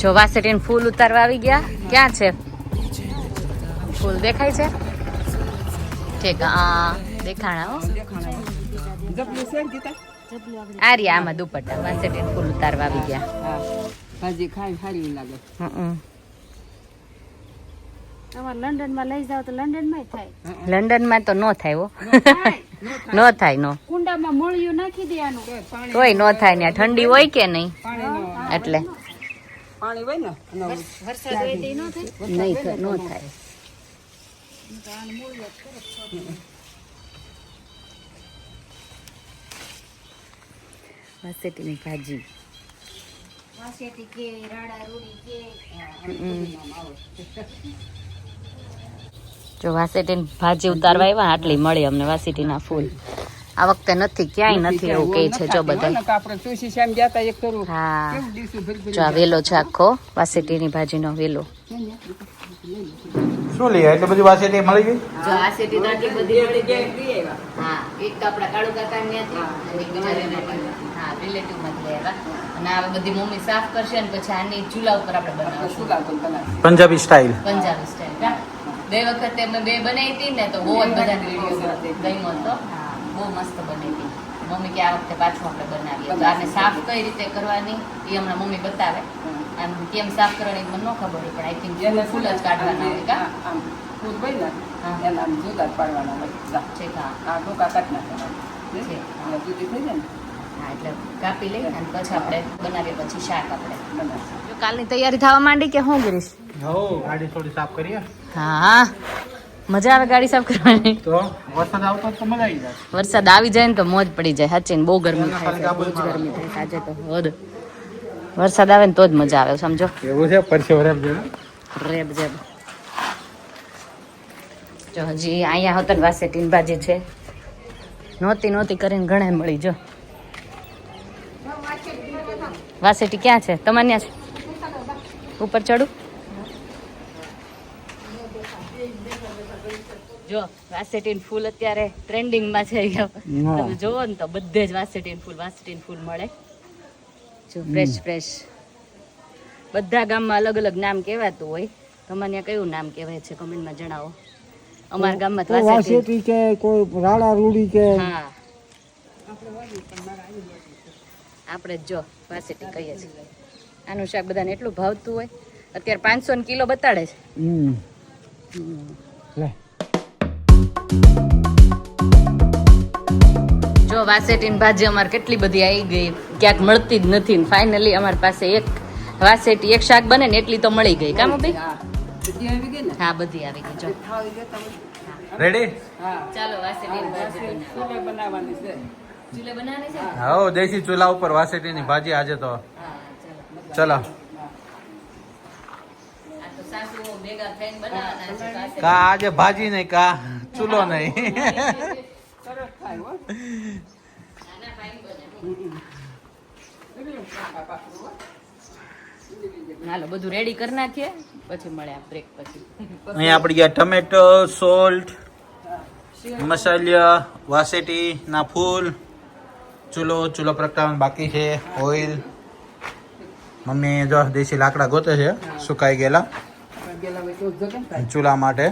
જો વાસેટીન ફૂલ ઉતારવા આવી ગયા. ક્યાં છે ફૂલ? દેખાય છે? ઠીક, હા દેખાણા હો. આ રહ્યા આમાં દુપટ્ટા. વાસેટીન ફૂલ ઉતારવા આવી ગયા. ભાજી ખાઈ સારી લાગે. અમાર લંડન માં લઈ જાવ તો લંડન માં થાય. લંડન માં તો નો થાય હો. નો થાય નો. કુંડામાં મોળિયું નાખી દેવાનું તોય નો થાય ને ઠંડી હોય કે નહીં એટલે પાણી હોય ને વરસાદ હોય તો નો થાય. નહીં નો થાય. વાસેટીની ભાજી. વાસેટી કે રાડા રૂડી કે જો વાસેટીની ભાજી ઉતારવા આવ્યા આટલી મળી અમને વાસેટીના ફૂલ. આ વખતે નથી, ક્યાંય નથી એવું કે છે. જો બધા આપણે તુલસી શ્યામ ગયા તા એક કરું. હા જો આ વેલો છે આખો વાસેટીની ભાજીનો વેલો. શું લઈએ એટલે બધી વાસેટી મળી ગઈ? જો વાસેટી તો આટલી બધી મળી ગઈ. હા એક તો આપણા કાળુ કાકા ને ત્યાંથી એક બીજા હા રિલેટિવ માં લઈ આવ્યા. અને આ બધી મમ્મી સાફ કરશે ને પછી આની ચૂલા ઉપર આપણે બનાવશું પંજાબી સ્ટાઇલ. પંજાબી સ્ટાઇલ. બે વખતે અમે બે બનાવી હતી ને તો બહુ જ બધા વિડીયો ગમ્યો હતો. બહુ મસ્ત બની હતી. મમ્મી કે આ વખતે પાછું આપણે બનાવીએ. તો આને સાફ કઈ રીતે કરવાની એ હમણાં મમ્મી બતાવે. આમ કેમ સાફ કરવાની મને ન ખબર હોય પણ આઈ થિંક ફૂલ જ કાઢવાના હોય કા ફૂલ હોય ને એના આમ જુદા પાડવાના હોય. છે કા આ ડોકા કાઢ નાખવાના છે જુદી થઈ જાય ને. હા એટલે કાપી લઈ અને પછી આપણે બનાવીએ પછી શાક આપણે બનાવશું. જો કાલની તૈયારી થવા માંડી કે શું કરીશ? હો ગાડી થોડી સાફ કરીએ. હા મજા આવે ગાડી સાફ કરવાની. તો વરસાદ આવતો તો મજા આવી જાય. વરસાદ આવી જાય ને તો મોજ પડી જાય. સાચી ને બહુ ગરમી થાય છે. બહુ જ ગરમી થાય છે આજે તો હદ. વરસાદ આવે ને તો જ મજા આવે સમજો. એવું છે પરસેવો રેબ જેવું. રેબ જેબ. જો હજી અહીંયા હોતન વાસેટીની ભાજી છે. નહોતી કરીને ઘણા મળી. જો વાસેટી ક્યાં છે? તમારે ત્યાં છે? ઉપર ચડું? જો વાસેટીન ફૂલ અત્યારે ટ્રેન્ડિંગમાં છે. તમે જોવો ને તો બધે જ વાસેટીન ફૂલ મળે. જો ફ્રેશ બધા ગામમાં અલગ અલગ નામ કહેવાતું હોય. તમારે ત્યાં કયું નામ કહેવાય છે કમેન્ટમાં જણાવો. અમારા ગામમાં તો વાસેટી કે કોઈ રાડા રૂડી કે હા આપણે જો વાસેટી કહીએ છીએ. આનું શાક બધાને એટલું ભાવતું હોય. અત્યારે 500 કિલો બતાડે છે. જો વાસેટીની ભાજી અમારે કેટલી બધી આવી ગઈ. ક્યાંક મળતી જ નથી. ફાઇનલી અમારી પાસે એક વાસેટી એક શાક બને ને એટલી તો મળી ગઈ. કામ ભાઈ? હા બધી આવી ગઈ. જો રેડી? ચાલો વાસેટીની ભાજી બનાવવાની છે. ચૂલે બનાવવાની છે. હા દેશી ચૂલા ઉપર વાસેટીની ભાજી આજે તો. હા ચાલો. ચલો આ તો સાસુઓ ભેગા થઈને બનાવવાના છે વાસેટી. કા આજે ભાજી નહીં કા ચૂલો નહીં. સરસ થાય હો. નાના ફાઈન બને. હાલો બધું રેડી કરી નાખીએ પછી મળે બ્રેક પછી. અહીંયા આપડી ગયા ટમેટો, સોલ્ટ, મસાલા, વાસેટી ના ફૂલ, ચૂલો પ્રગટાવવાનું બાકી છે, ઓઇલ. મમ્મી જો દેશી લાકડા ગોતે છે સુકાઈ ગયેલા ચૂલા માટે.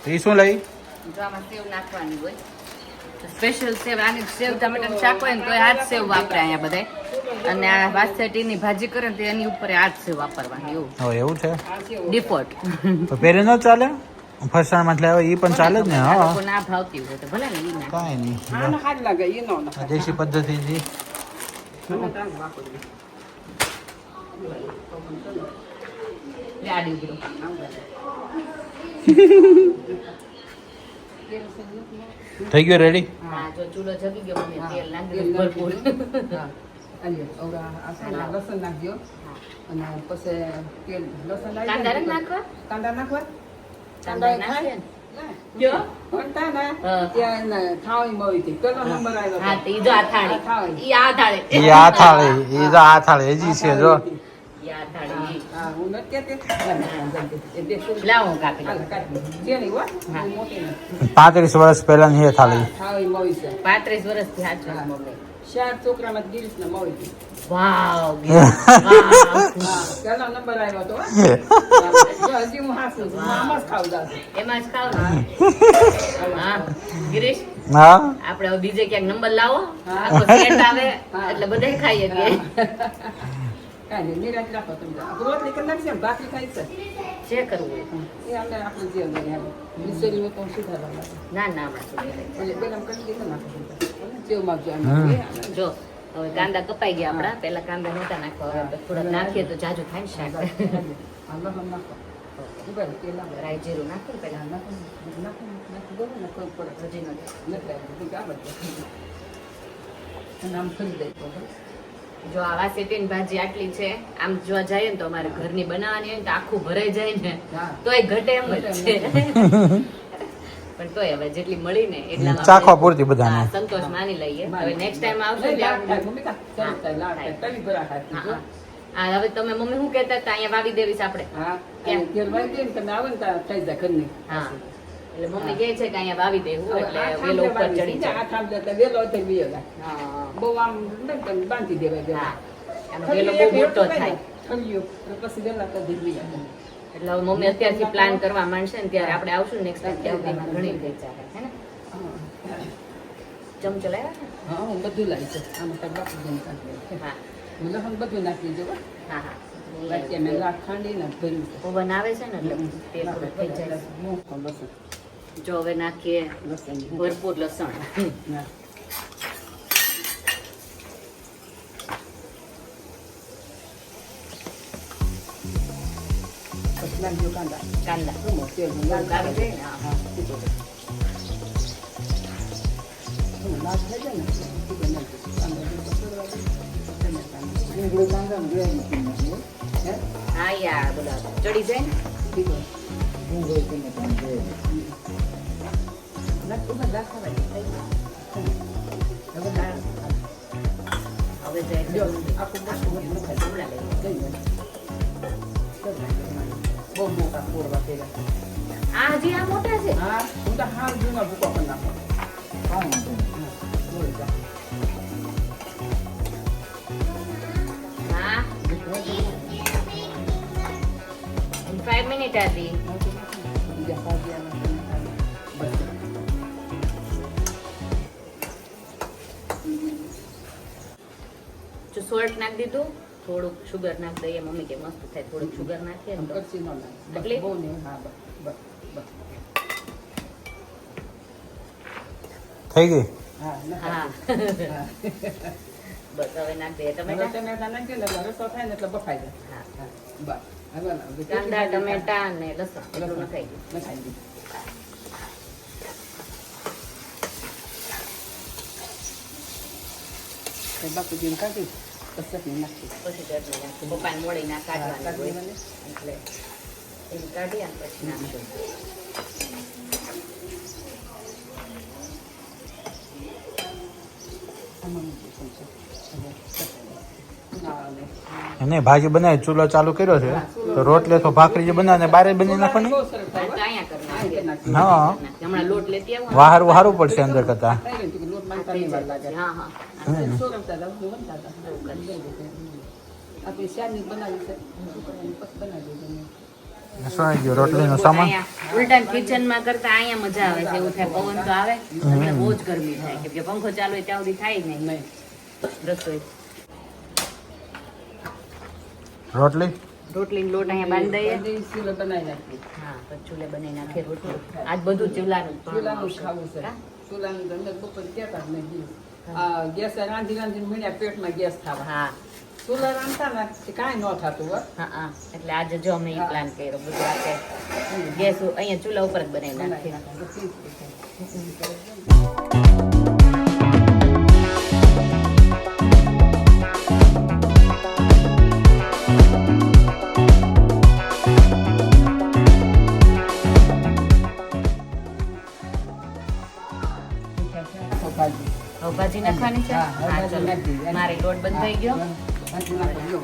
એ શું લઈ? જો આમાં સેવ નાખવાની હોય. સ્પેશિયલ સેવ આની સેવ ટમેટાનું શાક હોય ને તો આ જ સેવ વાપરે અહીંયા બધા. અને આ વાસેટીની ભાજી કરે ને તો એની ઉપર આ જ સેવ વાપરવાની એવું. એવું છે ડિફોલ્ટ. તો પેરે ન ચાલે? ફરસાણ માં લાવે એ પણ ચાલે જ ને. હા લોકો ના ભાવતી હોય તો ભલે ને ઈ ના. કાંઈ નહીં. આનો હાથ લાગે એ નો આ દેશી પદ્ધતિથી આડી ઉભરો. થઈ ગયું રેડી? હા જો ચૂલો જગી ગયો મને તેલ નાખી દીધું ભરપૂર. લસણ નાખજો અને પછી તેલ લસણ કાંદા નથી નાખવા? કાંદા નાખવા કાંદા નાખીએ ને. જો ભણતા ને ત્યાં ખાવાની મળી હતી. પેલો નંબર આવ્યો હા તો ઈ જો આ થાળી. ઈ આ થાળી. એ આ થાળી હજી છે જો. યા થાળી હા હું નથી કહેતી એ દેખો લાવો હું કાપી હાલ લઉં. કાઢી જે નહીં હો હા. મોટી નહીં 35 વર્ષ પહેલાની હે થાળી. હા એ મોવી છે 35 વર્ષથી હાચું હા. મમ્મી. 4 છોકરામાં ગિરીશને મોવી હતી. વાવ વાવ. હા પહેલો નંબર આવ્યો હતો હો. હા, હજી હું હાસું છું હું આમાં જ ખાઉં જાઉં છું. એમાં જ ખાવ ને હા ગિરીશ હા આપણે હવે બીજે ક્યાંક નંબર લાવો હા. આખો સેટ આવે હા. એટલે બધાય ખાઈએ કે કાંઈ નહીં નિરાશ રાખો તમે રોટલી કરી નાખશે ને ભાખરી ખાઈ છે જે કરવું હોય. એ અમે આપણે જે લઈએ મિસરી તો સુધારવા લાગે ના ના હમણાં સુધી નહીં. એટલે બેગમ કરી દીધું નાખો જેવ માગજો જો હવે કાંદા કપાઈ ગયા આપણા પેલા કાંદા નહોતા નાખવા હવે થોડાક નાખીએ તો જાજુ થાય ને શાક લસણ નાખો ઉભા રહો, તેલ નાખો. રાઈ જીરું નાખું પેલા નાખો નાખો નાખો બરોબર ને કોઈ પડે હજી નથી. નથી આવ્યું ગાબર અને આમ ફરી દઈ તો જો આ વાસેટીની ભાજી આટલી છે આમ જોવા જઈએ ને તો અમારે ઘરની બનાવવાની હોય ને તો આખું ભરાઈ જાય ને હા. તોય ઘટે એમ જ છે પણ તોય હવે જેટલી મળી ને એટલામાં ચાખવા આપણે- પૂરતી બધાને. હા, સંતોષ માની લઈએ હવે નેક્સ્ટ ટાઈમ આવશે નહીં, લાડ ત્યારે- થાય, મમ્મી કા? ચાલ, ચાલ, લાડ થાય. તવી ભરા ખાતી, હા, જો. હા. હા, હવે તમે મમ્મી શું કહેતા હતા અહીંયા વાવી દેવીશ આપણે હા, કેમ? અને તેલ વાળી દે ને તમે આવો ને ત્યાં થઈ જાય ઘરની. હા એટલે મમ્મી કહે છે કે અહીંયા વાવી દેવું હવે એટલે આ વેલો ઉપર થાંભલે ચડી વાળી જાય આ થાંભલે એટલે વેલો અત્યારે વીયો જાય. હા બહુ આમ નહીં પણ બાંધી દેવાય હા જરા. આનો વેલો બહુ મોટો થાય ઠળિયું, એટલે પછી વેલા તો ધીરવી જાય. એટલે હવે મમ્મી અત્યારથી પ્લાન કરવા માંડશે ને ત્યારે આપણે આવશું નેક્સ્ટ ટાઈમ ત્યાં સુધીમાં ઘણી થઈ જાય હે ને હા. ચમચો લાવ્યા ને? હા, હું બધું લાવી છે. આમાં કાંઈ બાકી જઈને કાઢી. હા હું લસણ બધું નાખી દઉં હો. હા હા વચ્ચે મેં લાખ ખાંડીને ભર્યું છે. ઓવન આવે છે ને એટલે તે થોડું થઈ જાય મોટું લસણ. જો હવે નાખીએ લસણ. ભરપૂર લસણ ના. પછી નાખજો કાંદા. કાંદા શું તેલ લાલ આવી જાય ને હા. હા, સીધો કર. લાલ થઈ જાય ને સીધો નાખજો. કાંદા જેવું પસરવા દે. ટમેટાનું. લીમડો કાંદાનું ગ્રેવી મૂકી નાખજો. હે? હા યાર બોલા ચડી જાય ને સીધો. નાખ, ઉભા દાળ ખાવાય. થઈ ગયું. હવે દાળ. હવે જાય જો, આખું બસ ન ખાય. હમણાં લઈએ. થઈ જાય. બહુ મોટા પોરવા પેલા. આ હજી આ મોટા છે હા, હું તો હાવ જૂના ભૂકો પણ નાખો. હા, બોલ જા. હા 5 મિનિટ હતી બીજા ભાજીયા બસ. જો સોલ્ટ નાખી દીધું થોડુંક સુગર નાખી દઈએ મમ્મી કે મસ્ત થાય થોડુંક સુગર નાખીએ ને તો કચ્છી ન નાખ. બસ, એટલે? બહુ નહીં. હા, બસ, બસ, બસ. થઈ ગઈ. હા, હા નખાય. હા. બસ હવે નાખી દઈએ હવે ટમેટા ટમેટા નાખીએ ને એટલે રસો થાય ને એટલે બફાઈ જાય. હા હા, બસ. હવે ના, હવે કાંદા ટમેટા અને લસણ એટલું નખાઈ ગયું નખાઈ દીધું. તો બાકી જેમ કાઢી પછી ચટણી નાખી. પછી ચટણી નાખી પપ્પાને મોડી ના કાઢવાની કાઢી હોય મને. એટલે એની કાઢી અને પછી નાખશું આમાં મૂકી ચમચો. હવે ચટણી. ના, ને. એને ભાજી બનાવી ચૂલો ચાલુ કર્યો છે તો રોટલે તો ભાખરી જે બનાવે બારે બની નાખવાની. બહુ સરસ હા, થાય, તો હો. અહીંયા કરી નાખીએ. હા હમણાં લોટ લેતી આવું વાહારું સારું પડશે અંદર કરતા. થઈ ગયું કે લોટ માંગતા નહીં વાર લાગે. હા હા સોરમતા હતા, બનતા હતા. આપણે શાકની બનાવી છે. છોકરાઓને પછી બનાવી દીધું. શું આવી ગયું રોટલીનો સામાન? અહીંયા ઉલટા કિચનમાં કરતા અહીંયા મજા આવે છે એવું થાય પવન તો આવે એટલે બહુ જ ગરમી થાય કેમ કે પંખો ચાલુ હોય ત્યાં સુધી થાય નહીં નહીં. રસોઈ રોટલી રોટલી લોટ અહીંયા બાંધી દઈએ બધી શીલો બનાવી નાખી. હા પછી ચૂલે બનાવી નાખીએ રોટલી આજ બધું ચૂલાનું જ ચૂલાનું જ ભણવાનું ખાવું છે. હા? ચૂલાનું તો અંદર બપોર કહેતા જ નહીં. આ ગેસ રાંધી રાંધીને મીણ્યા પેટમાં ગેસ થવા. હા ચૂલા રાંધતા ને તે કાંઈ ન થતું હો. હા હા એટલે આજે જો અમે એ પ્લાન કર્યો બધું આપણે ગેસ અહીંયા ચૂલા ઉપર જ બનાવી નાખીએ ભાજી. હવે ભાજી નાખવાની છે હા, હવે હા ભાજી ચલો નાખી દીધી. મારે લોટ બંધ થઈ ગયો ભાજી નાખી દો.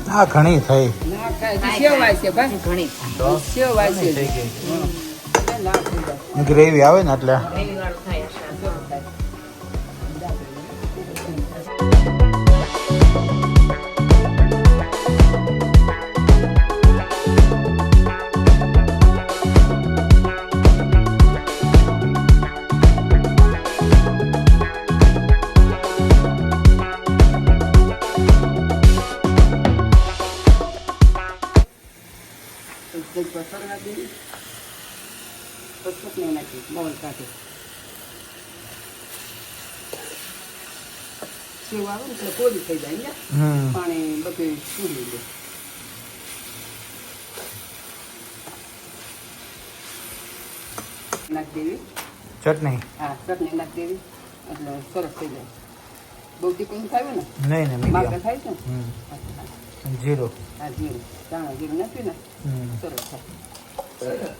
હા ઘણી થઈ ના ખાય સેવાય છે ભાઈ ઘણી તો સેવાય છે થઈ ગઈ લાખ થઈ જાય ગ્રેવી આવે ને એટલે ગ્રેવી વાળું થાય શાક. કંઈક પથ્થર નાખી દે. પથ્થર નહીં નાખી મોલ કાઢે સેવ આવે ને એટલે કોરી થઈ જાય ને પાણી બધું છૂડી દે નાખી દેવી ચટણી હા ચટણી નાખી દેવી એટલે સરસ થઈ જાય બહુ તીખું ખાયું ને નહીં ને માગા મીડિયમ થાય છે ને જીરો આ જીરું ચાણા જીરું નાખ્યું ને સરસ થાય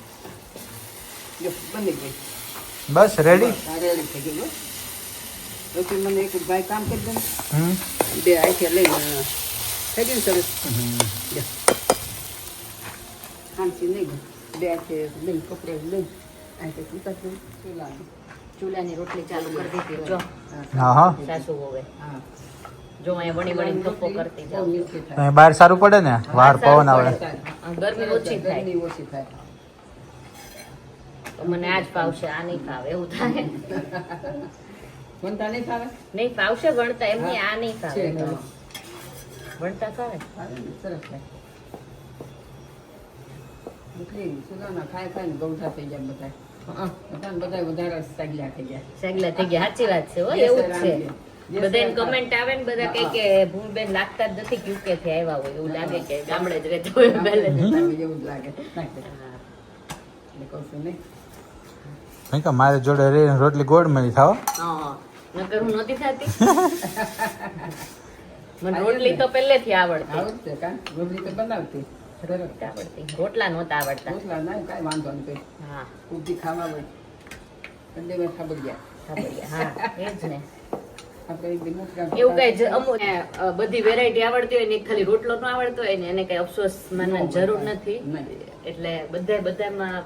જો બની ગઈ બસ રેડી આ રેડી થઈ ગયું પછી મને એક ભાઈ કામ કરી દે ને બે આખે લઈને થઈ ગયું ને સરસ જો હાંસી નહીં ગયું બે આખે લઈને કપડે લઈને આખે ઉતારતું ચૂલાની રોટલી ચાલુ કરી દીધી જો હા હા સાસુ હોવે હા જો અહીંયા વણી વણી ધપ્પો કરતી જાઉં. મીઠી થાય અહીં બહાર સારું પડે ને વાર પવન આવે ગરમી ઓછી થાય ગરમી ઓછી થાય તો મને આજ ફાવશે આ નહીં ફાવે એવું થાય વનતા નહીં ફાવે નહીં ફાવશે વણતા એમની આ નહીં ફાવે છે, તો. હા. વણતા ફાવે ફાવે ને, સરસ થાય નીકળી સુદાના ખાય ખાય ને ગૌઠા થઈ જાય બધા હં. બધાને બધા વધારે સાગલા થઈ જાય સાગલા થઈ ગયા સાચી વાત છે હો એવું જ છે બધાને કમેન્ટ આવે ને બધા કહે કે ભૂલબેન લાગતા જ નથી કે UK થી આવ્યા હોય એવું લાગે કે ગામડે જ રહેતા હોય પહેલે એવું જ લાગે નાખે. એટલે કહું છું નહીં નહીં કે મારી જોડે રહીને રોટલી ગોળ મળી થાવ નકર હું નહોતી થતી મને રોટલી તો પહેલેથી આવડતી આવડશે કાં રોટલી તો બનાવતી સરસ આવડતી રોટલા નહોતા આવડતા રોટલા ના કાંઈ વાંધો નહીં હા ઉભી ખાવા હોય કંડે ખબર ગયા ખબર હા એ જ ને આપણે એક દિવસ એવું કઈ અમુક બધી વેરાયટી આવડતી હોય ને એક ખાલી રોટલો ન આવડતો હોય ને એને કઈ અફસોસ માનવાની જરૂર નથી એટલે બધામાં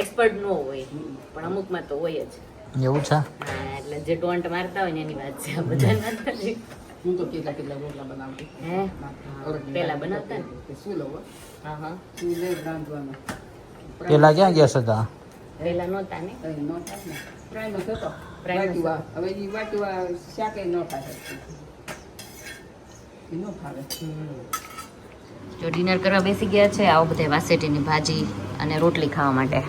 એક્સપર્ટ ન હોય પણ અમુકમાં તો હોય જ એવું છે હા એટલે જે ટોન્ટ મારતા હોય ને એની વાત છે આ બધા નથી હું તો કેટલા રોટલા બનાવતી હે પેલા બનાવતા ને શું લઉં હા હા શું લઈ રાંધવાનું પેલા ક્યાં ગયા હતા પેલા નહોતા ને હવે ન થાય ને ફ્રાયનો થતો ફ્રાયનો વાટીવા હવે એ વાટીવા શાકે ન થાય એ ન ફાવે જો ડિનર કરવા બેસી ગયા છે આવો બધા વાસેટીની ભાજી અને રોટલી ખાવા માટે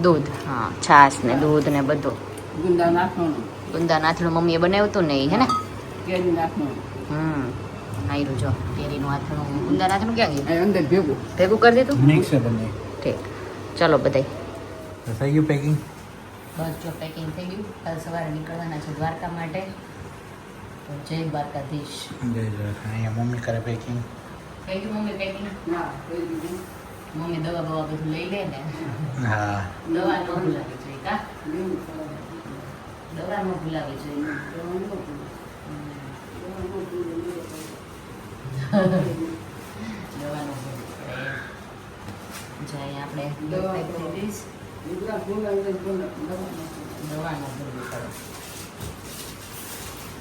દૂધ હા છાશ ને દૂધ ને બધું ગુંદા નાખવાનું ગુંદા નાથણું મમ્મીએ બનાવ્યું હતું ને એ હે ને કેરી નાખવાનું આયરું જો કેરીનું આથણું ગુંદા નાથણું ક્યાં ગયું અને અંદર ભેગું ભેગું કરી દીધું મિક્સ છે બંને ઠીક ચલો બધાય થઈ ગયું પેકિંગ બસ જો પેકિંગ થઈ ગયું કાલ સવારે નીકળવાના છે દ્વારકા માટે તો જય દ્વારકાધીશ અહીંયા મમ્મી કરે પેકિંગ થઈ ગયું મમ્મી પેકિંગ ના કોઈ દીધું મમ્મી દવા બવા બધું લઈ લે ને હા દવા ન ભૂલાવી જોઈએ કા લેવું પડે. દવા ન ભૂલાવી જોઈએ લેવાનું ન પડે. દવા ન ભૂલવી પડે જાય આપણે દવા પેક થઈ જઈશ ગુજરાત બોલાવે તો બોલે. દવા ન દવા ન ભૂલવી પડે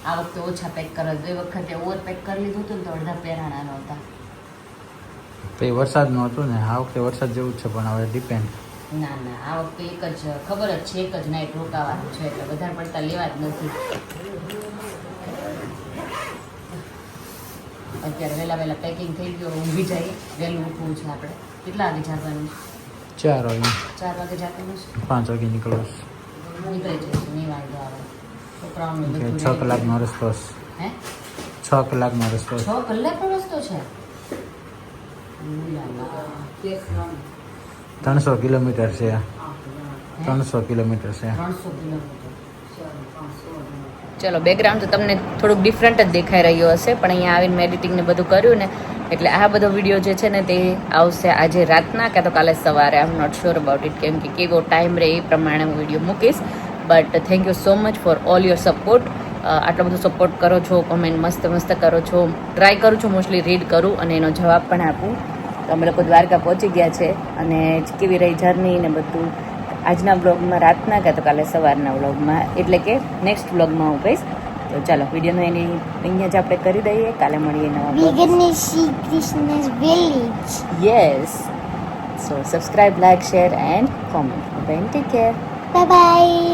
આ વખતે ઓછા પેક કરવા ગઈ વખતે ઓવર પેક કરી લીધું હતું ને તો અડધા પહેરાણા નહોતા તો એ વરસાદનું હતું ને આ વખતે વરસાદ જેવું જ છે પણ હવે ડિપેન્ડ ના ના આ વખતે એક જ ખબર જ છે એક જ નાઇટ રોકાવાનું છે એટલે વધારે પડતા લેવા જ નથી અત્યારે વહેલા પેકિંગ થઈ ગયું ઊંઘી જાય વહેલું ઉઠવું છે આપણે કેટલા વાગે જાગવાનું છે 4 વાગે 4 વાગે જાગવાનું છે 5 વાગે નીકળવું નીકળી જઈશું નહીં વાંધો આવે છોકરાઓનું છે બધું 6 કલાકનો રસ્તો છે હે 6 કલાકનો રસ્તો 6 કલાકનો રસ્તો છે ઉલાલા. કેસ નામ. 300 કિલોમીટર છે 300 કિલોમીટર છે 300 કિલોમીટર ચલો બેકગ્રાઉન્ડ તો તમને થોડુંક ડિફરન્ટ જ દેખાઈ રહ્યું હશે, પણ અહીંયા આવીને મેં એડિટિંગ ને બધું કર્યું ને એટલે આ બધો વિડીયો જે છે ને તે આવશે આજે રાતના કાં તો કાલે સવારે. I am not sure about it, કેમ કે કેવો ટાઈમ રહે એ પ્રમાણે હું વિડીયો મૂકીશ. But thank you so much for all your support. આટલો બધો સપોર્ટ કરો છો, કમેન્ટ મસ્ત મસ્ત કરો છો. ટ્રાય કરું છું મોસ્ટલી રીડ કરું અને એનો જવાબ પણ આપું. તો અમે લોકો દ્વારકા પહોંચી ગયા છે અને કેવી રહી જર્ની ને બધું આજના બ્લોગમાં રાતના કાં તો કાલે સવારના બ્લોગમાં, એટલે કે નેક્સ્ટ બ્લોગમાં હું કહીશ. તો ચાલો વિડીયોનો એની અહીંયા જ આપણે કરી દઈએ. કાલે મળીએ નવા We're gonna see Krishna's village. Yes. So subscribe, like, share and comment. Bye, take care. Bye bye.